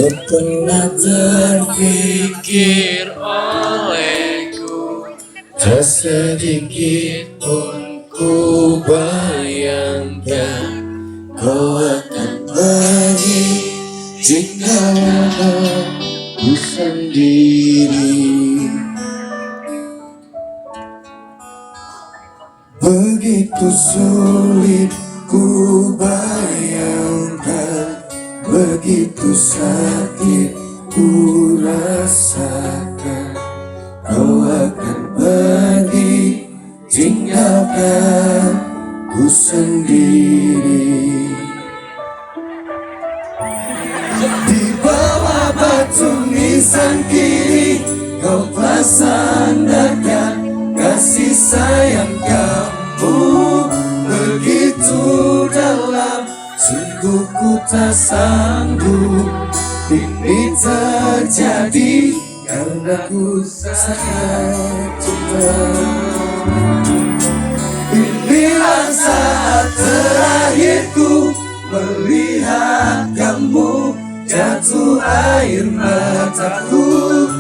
pernah terpikir olehku, tak sedikit pun ku bayangkan kau akan pergi tinggalkan ku sendiri. Begitu sulit ku bayangkan, begitu sakit ku rasakan, kau akan pergi tinggalkan ku sendiri. Di bawah batu nisan kiri, kau telah sandarkan kasih sayang kamu begitu dalam. Sungguh ku tak sanggup ini terjadi, karena ku sangat cinta. Inilah saat terakhirku melihat kamu, jatuh air mataku.